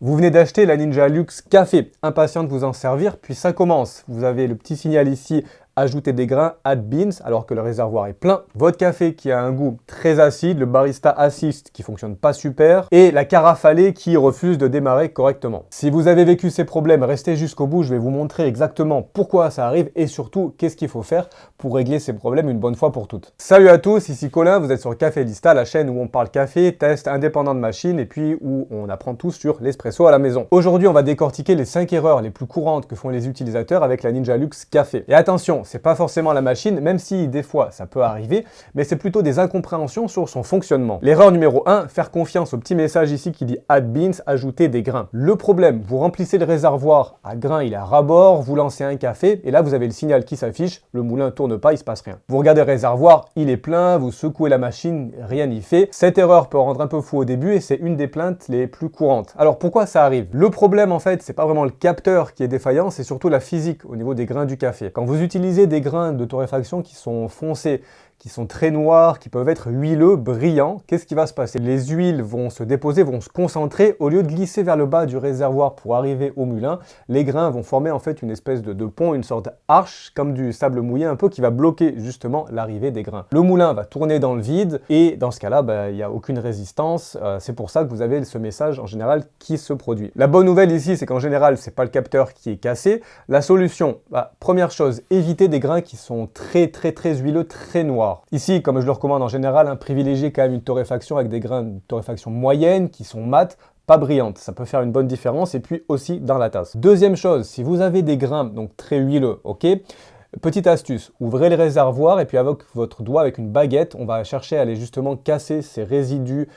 Vous venez d'acheter la Ninja Luxe Café, impatient de vous en servir, puis ça commence. Vous avez le petit signal ici, ajouter des grains, add beans, alors que le réservoir est plein. Votre café qui a un goût très acide, le barista assist qui fonctionne pas super, et la carafe allée qui refuse de démarrer correctement. Si vous avez vécu ces problèmes, restez jusqu'au bout, je vais vous montrer exactement pourquoi ça arrive et surtout qu'est-ce qu'il faut faire pour régler ces problèmes une bonne fois pour toutes. Salut à tous, ici Colin, vous êtes sur Café Lista, la chaîne où on parle café, test indépendant de machine et puis où on apprend tout sur l'espresso à la maison. Aujourd'hui, on va décortiquer les 5 erreurs les plus courantes que font les utilisateurs avec la Ninja Luxe Café. Et attention, c'est pas forcément la machine, même si des fois ça peut arriver, mais c'est plutôt des incompréhensions sur son fonctionnement. L'erreur numéro 1, faire confiance au petit message ici qui dit add beans, ajouter des grains. Le problème, vous remplissez le réservoir à grains, il est à ras-bord, vous lancez un café et là vous avez le signal qui s'affiche, le moulin tourne pas, il se passe rien. Vous regardez le réservoir, il est plein, vous secouez la machine, rien n'y fait. Cette erreur peut rendre un peu fou au début et c'est une des plaintes les plus courantes. Alors pourquoi ça arrive? Le problème en fait, c'est pas vraiment le capteur qui est défaillant, c'est surtout la physique au niveau des grains du café. Quand vous utilisez des grains de torréfaction qui sont foncés, qui sont très noirs, qui peuvent être huileux, brillants, qu'est-ce qui va se passer? Les huiles vont se déposer, vont se concentrer, au lieu de glisser vers le bas du réservoir pour arriver au moulin, les grains vont former en fait une espèce de pont, une sorte d'arche, comme du sable mouillé un peu, qui va bloquer justement l'arrivée des grains. Le moulin va tourner dans le vide, et dans ce cas-là, il n'y a aucune résistance, c'est pour ça que vous avez ce message en général qui se produit. La bonne nouvelle ici, c'est qu'en général, c'est pas le capteur qui est cassé. La solution, première chose, éviter des grains qui sont très huileux, très noirs. Ici, comme je le recommande en général, privilégiez quand même une torréfaction avec des grains de torréfaction moyenne qui sont mat, pas brillantes. Ça peut faire une bonne différence et puis aussi dans la tasse. Deuxième chose, si vous avez des grains donc très huileux, ok, petite astuce, ouvrez le réservoir et puis avec votre doigt, avec une baguette, on va chercher à aller justement casser ces résidus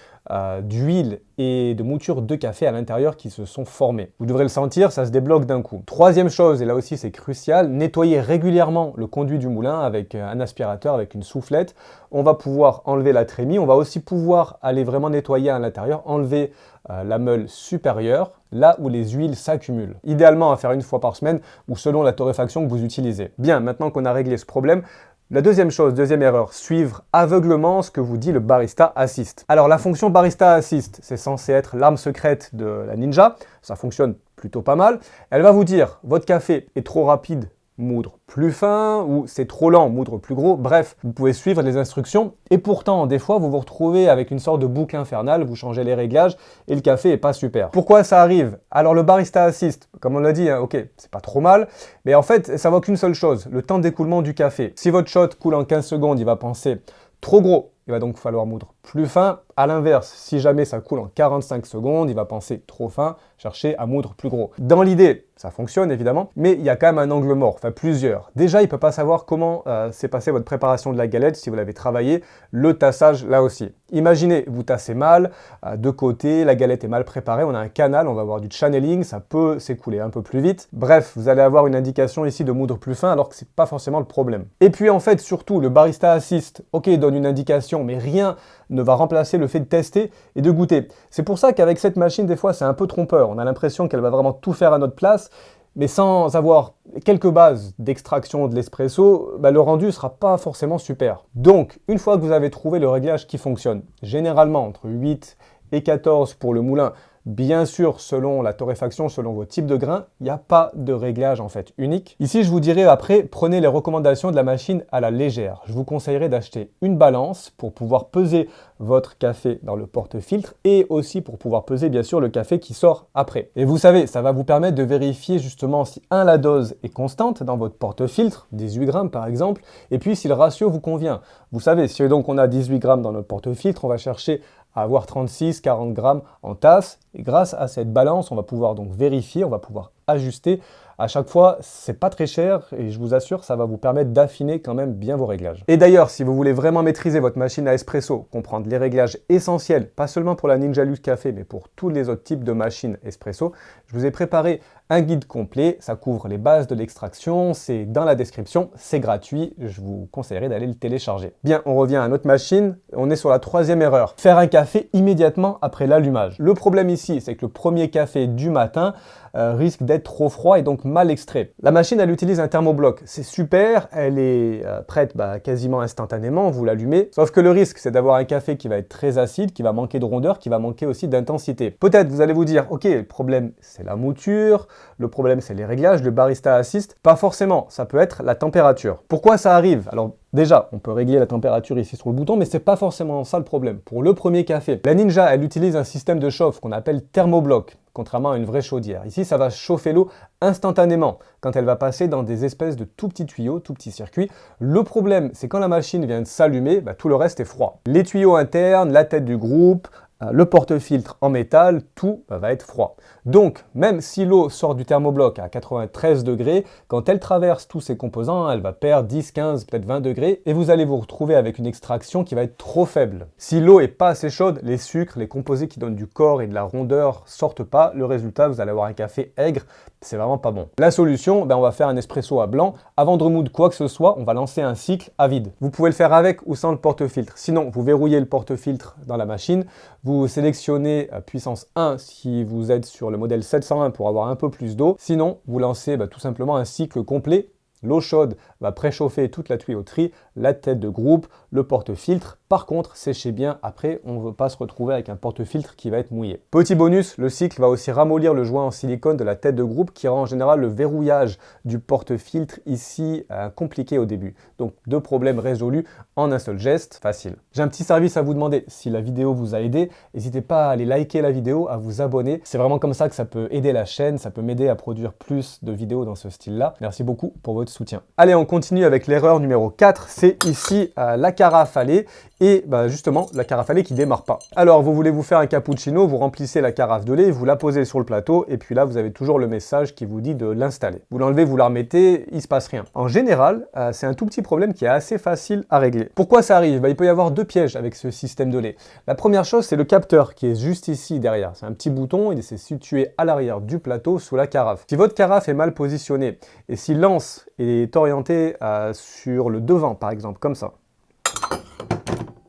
d'huile et de mouture de café à l'intérieur qui se sont formés. Vous devrez le sentir, ça se débloque d'un coup. Troisième chose, et là aussi c'est crucial, nettoyez régulièrement le conduit du moulin avec un aspirateur, avec une soufflette. On va pouvoir enlever la trémie, on va aussi pouvoir aller vraiment nettoyer à l'intérieur, enlever la meule supérieure, là où les huiles s'accumulent. Idéalement à faire une fois par semaine ou selon la torréfaction que vous utilisez. Bien, maintenant qu'on a réglé ce problème, la deuxième chose, deuxième erreur, suivre aveuglement ce que vous dit le Barista Assist. Alors la fonction Barista Assist, c'est censé être l'arme secrète de la Ninja, ça fonctionne plutôt pas mal. Elle va vous dire, votre café est trop rapide, moudre plus fin, ou c'est trop lent, moudre plus gros. Bref, vous pouvez suivre les instructions et pourtant, des fois, vous vous retrouvez avec une sorte de boucle infernale, vous changez les réglages et le café est pas super. Pourquoi ça arrive? Alors le Barista Assist, comme on l'a dit, ok, c'est pas trop mal, mais en fait, ça vaut qu'une seule chose, le temps d'écoulement du café. Si votre shot coule en 15 secondes, il va penser trop gros, il va donc falloir moudre plus fin. À l'inverse, si jamais ça coule en 45 secondes, il va penser trop fin, chercher à moudre plus gros. Dans l'idée, ça fonctionne évidemment, mais il y a quand même un angle mort, enfin plusieurs. Déjà, il ne peut pas savoir comment s'est passée votre préparation de la galette si vous l'avez travaillé, le tassage là aussi. Imaginez, vous tassez mal, de côté, la galette est mal préparée, on a un canal, on va avoir du channeling, ça peut s'écouler un peu plus vite. Bref, vous allez avoir une indication ici de moudre plus fin alors que c'est pas forcément le problème. Et puis en fait, surtout, le Barista Assist, ok, donne une indication, mais rien ne va remplacer le fait de tester et de goûter. C'est pour ça qu'avec cette machine, des fois, c'est un peu trompeur. On a l'impression qu'elle va vraiment tout faire à notre place, mais sans avoir quelques bases d'extraction de l'espresso, le rendu ne sera pas forcément super. Donc, une fois que vous avez trouvé le réglage qui fonctionne, généralement entre 8 et 14 pour le moulin, bien sûr, selon la torréfaction, selon vos types de grains, il n'y a pas de réglage en fait unique. Ici, je vous dirais après, prenez les recommandations de la machine à la légère. Je vous conseillerais d'acheter une balance pour pouvoir peser votre café dans le porte-filtre et aussi pour pouvoir peser bien sûr le café qui sort après. Et vous savez, ça va vous permettre de vérifier justement si la dose est constante dans votre porte-filtre, 18 grammes par exemple, et puis si le ratio vous convient. Vous savez, si donc on a 18 grammes dans notre porte-filtre, on va chercher à avoir 36-40 grammes en tasse. Et grâce à cette balance, on va pouvoir donc vérifier, on va pouvoir ajuster. À chaque fois, c'est pas très cher et je vous assure, ça va vous permettre d'affiner quand même bien vos réglages. Et d'ailleurs, si vous voulez vraiment maîtriser votre machine à espresso, comprendre les réglages essentiels, pas seulement pour la Ninja Luxe Café, mais pour tous les autres types de machines espresso, je vous ai préparé un guide complet. Ça couvre les bases de l'extraction, c'est dans la description, c'est gratuit. Je vous conseillerais d'aller le télécharger. Bien, on revient à notre machine. On est sur la troisième erreur. Faire un café immédiatement après l'allumage. Le problème ici, c'est que le premier café du matin risque d'être être trop froid et donc mal extrait. La machine, elle utilise un thermobloc. C'est super, elle est prête quasiment instantanément, vous l'allumez. Sauf que le risque, c'est d'avoir un café qui va être très acide, qui va manquer de rondeur, qui va manquer aussi d'intensité. Peut-être vous allez vous dire, ok, le problème c'est la mouture, le problème c'est les réglages, le barista assiste. Pas forcément, ça peut être la température. Pourquoi ça arrive? Alors déjà, on peut régler la température ici sur le bouton, mais c'est pas forcément ça le problème. Pour le premier café, la Ninja, elle utilise un système de chauffe qu'on appelle thermobloc, contrairement à une vraie chaudière. Ici, ça va chauffer l'eau instantanément quand elle va passer dans des espèces de tout petits tuyaux, tout petits circuits. Le problème, c'est quand la machine vient de s'allumer, tout le reste est froid. Les tuyaux internes, la tête du groupe, le porte-filtre en métal, tout va être froid. Donc, même si l'eau sort du thermobloc à 93 degrés, quand elle traverse tous ses composants, elle va perdre 10, 15, peut-être 20 degrés, et vous allez vous retrouver avec une extraction qui va être trop faible. Si l'eau est pas assez chaude, les sucres, les composés qui donnent du corps et de la rondeur sortent pas, le résultat, vous allez avoir un café aigre, c'est vraiment pas bon. La solution, on va faire un espresso à blanc. Avant de remoudre quoi que ce soit, on va lancer un cycle à vide. Vous pouvez le faire avec ou sans le porte-filtre. Sinon, vous verrouillez le porte-filtre dans la machine, vous sélectionnez puissance 1 si vous êtes sur le modèle 701 pour avoir un peu plus d'eau. Sinon, vous lancez tout simplement un cycle complet. L'eau chaude va préchauffer toute la tuyauterie, la tête de groupe, le porte-filtre. Par contre, séchez bien après, on ne veut pas se retrouver avec un porte-filtre qui va être mouillé. Petit bonus, le cycle va aussi ramollir le joint en silicone de la tête de groupe qui rend en général le verrouillage du porte-filtre ici compliqué au début. Donc 2 problèmes résolus en un seul geste, facile. J'ai un petit service à vous demander, si la vidéo vous a aidé, n'hésitez pas à aller liker la vidéo, à vous abonner. C'est vraiment comme ça que ça peut aider la chaîne, ça peut m'aider à produire plus de vidéos dans ce style-là. Merci beaucoup pour votre soutien. Allez, on continue avec l'erreur numéro 4, c'est ici la carafe à lait. Et justement, la carafe à lait qui démarre pas. Alors, vous voulez vous faire un cappuccino, vous remplissez la carafe de lait, vous la posez sur le plateau, et puis là, vous avez toujours le message qui vous dit de l'installer. Vous l'enlevez, vous la remettez, il se passe rien. En général, c'est un tout petit problème qui est assez facile à régler. Pourquoi ça arrive? Il peut y avoir 2 pièges avec ce système de lait. La première chose, c'est le capteur qui est juste ici derrière. C'est un petit bouton, il est situé à l'arrière du plateau sous la carafe. Si votre carafe est mal positionnée, et si l'anse est orientée sur le devant, par exemple, comme ça,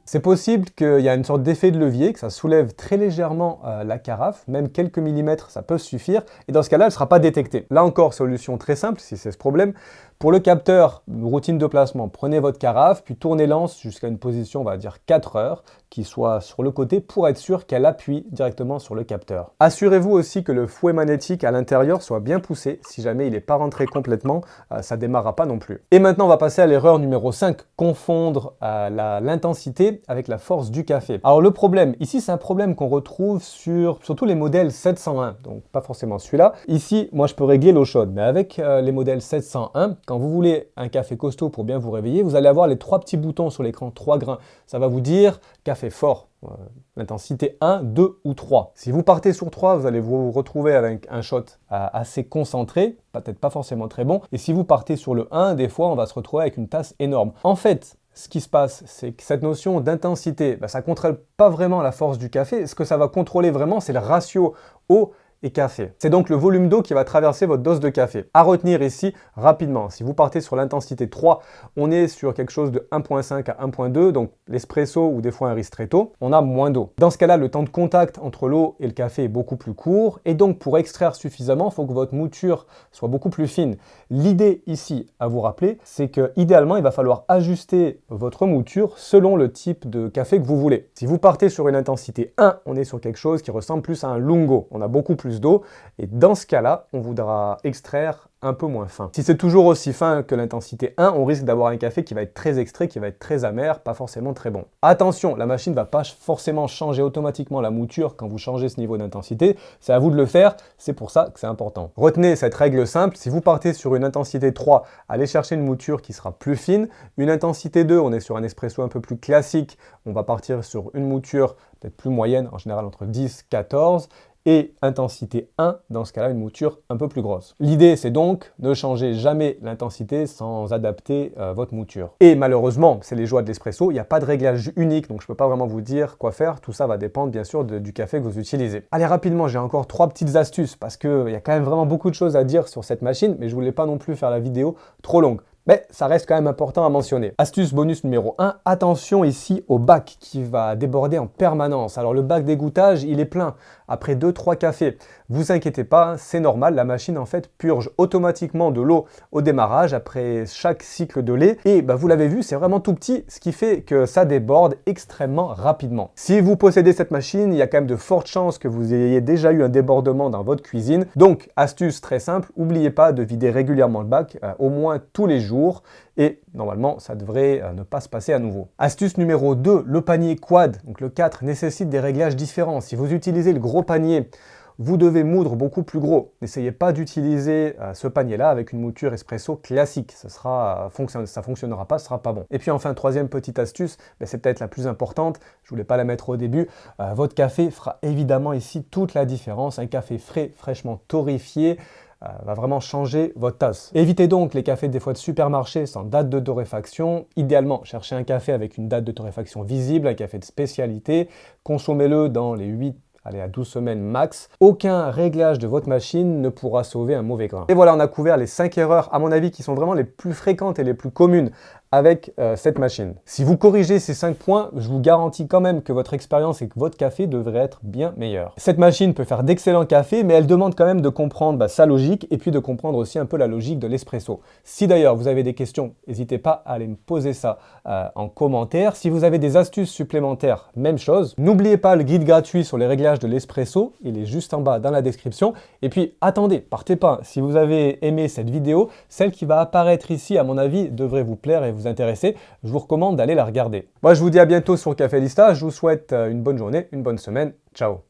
c'est possible qu'il y a une sorte d'effet de levier, que ça soulève très légèrement la carafe, même quelques millimètres, ça peut suffire, et dans ce cas-là, elle ne sera pas détectée. Là encore, solution très simple, si c'est ce problème. Pour le capteur, routine de placement, prenez votre carafe, puis tournez l'anse jusqu'à une position, on va dire 4 heures, qui soit sur le côté pour être sûr qu'elle appuie directement sur le capteur. Assurez-vous aussi que le fouet magnétique à l'intérieur soit bien poussé. Si jamais il n'est pas rentré complètement, ça ne démarrera pas non plus. Et maintenant, on va passer à l'erreur numéro 5, confondre l'intensité avec la force du café. Alors le problème, ici c'est un problème qu'on retrouve sur tous les modèles 701, donc pas forcément celui-là. Ici, moi je peux régler l'eau chaude, mais avec les modèles 701, quand vous voulez un café costaud pour bien vous réveiller, vous allez avoir les 3 petits boutons sur l'écran, 3 grains. Ça va vous dire café fort, l'intensité 1, 2 ou 3. Si vous partez sur 3, vous allez vous retrouver avec un shot assez concentré, peut-être pas forcément très bon. Et si vous partez sur le 1, des fois on va se retrouver avec une tasse énorme. En fait, ce qui se passe, c'est que cette notion d'intensité, ça ne contrôle pas vraiment la force du café. Ce que ça va contrôler vraiment, c'est le ratio eau et café. C'est donc le volume d'eau qui va traverser votre dose de café. À retenir ici, rapidement, si vous partez sur l'intensité 3, on est sur quelque chose de 1.5 à 1.2, donc l'espresso ou des fois un ristretto, on a moins d'eau. Dans ce cas-là, le temps de contact entre l'eau et le café est beaucoup plus court, et donc pour extraire suffisamment, il faut que votre mouture soit beaucoup plus fine. L'idée ici, à vous rappeler, c'est que idéalement, il va falloir ajuster votre mouture selon le type de café que vous voulez. Si vous partez sur une intensité 1, on est sur quelque chose qui ressemble plus à un lungo. On a beaucoup plus d'eau, et dans ce cas-là, on voudra extraire un peu moins fin. Si c'est toujours aussi fin que l'intensité 1, on risque d'avoir un café qui va être très extrait, qui va être très amer, pas forcément très bon. Attention, la machine ne va pas forcément changer automatiquement la mouture quand vous changez ce niveau d'intensité, c'est à vous de le faire, c'est pour ça que c'est important. Retenez cette règle simple, si vous partez sur une intensité 3, allez chercher une mouture qui sera plus fine, une intensité 2, on est sur un espresso un peu plus classique, on va partir sur une mouture peut-être plus moyenne, en général entre 10 et 14, et intensité 1, dans ce cas-là, une mouture un peu plus grosse. L'idée, c'est donc ne changer jamais l'intensité sans adapter votre mouture. Et malheureusement, c'est les joies de l'espresso, il n'y a pas de réglage unique, donc je ne peux pas vraiment vous dire quoi faire. Tout ça va dépendre, bien sûr, du café que vous utilisez. Allez, rapidement, j'ai encore 3 petites astuces, parce qu'il y a quand même vraiment beaucoup de choses à dire sur cette machine, mais je ne voulais pas non plus faire la vidéo trop longue. Mais ça reste quand même important à mentionner. Astuce bonus numéro 1, attention ici au bac qui va déborder en permanence. Alors le bac d'égouttage, il est plein après 2-3 cafés. Vous inquiétez pas, c'est normal, la machine en fait purge automatiquement de l'eau au démarrage après chaque cycle de lait. Et vous l'avez vu, c'est vraiment tout petit, ce qui fait que ça déborde extrêmement rapidement. Si vous possédez cette machine, il y a quand même de fortes chances que vous ayez déjà eu un débordement dans votre cuisine. Donc, astuce très simple, n'oubliez pas de vider régulièrement le bac, au moins tous les jours. Et normalement, ça devrait ne pas se passer à nouveau. Astuce numéro 2, le panier quad, donc le 4, nécessite des réglages différents. Si vous utilisez le gros panier, vous devez moudre beaucoup plus gros. N'essayez pas d'utiliser ce panier-là avec une mouture espresso classique. Ça fonctionnera pas, ce sera pas bon. Et puis enfin, troisième petite astuce, c'est peut-être la plus importante, je voulais pas la mettre au début. Votre café fera évidemment ici toute la différence. Un café frais, fraîchement torréfié, va vraiment changer votre tasse. Évitez donc les cafés des fois de supermarché sans date de torréfaction. Idéalement, cherchez un café avec une date de torréfaction visible, un café de spécialité. Consommez-le dans les 8 à 12 semaines max. Aucun réglage de votre machine ne pourra sauver un mauvais grain. Et voilà, on a couvert les 5 erreurs, à mon avis, qui sont vraiment les plus fréquentes et les plus communes avec cette machine. Si vous corrigez ces 5 points, je vous garantis quand même que votre expérience et que votre café devrait être bien meilleur. Cette machine peut faire d'excellents cafés, mais elle demande quand même de comprendre sa logique et puis de comprendre aussi un peu la logique de l'espresso. Si d'ailleurs vous avez des questions, n'hésitez pas à aller me poser ça en commentaire. Si vous avez des astuces supplémentaires, même chose. N'oubliez pas le guide gratuit sur les réglages de l'espresso, il est juste en bas dans la description. Et puis attendez, partez pas. Si vous avez aimé cette vidéo, celle qui va apparaître ici, à mon avis, devrait vous plaire et vous intéresser, je vous recommande d'aller la regarder. Moi, je vous dis à bientôt sur Café Lista. Je vous souhaite une bonne journée, une bonne semaine. Ciao!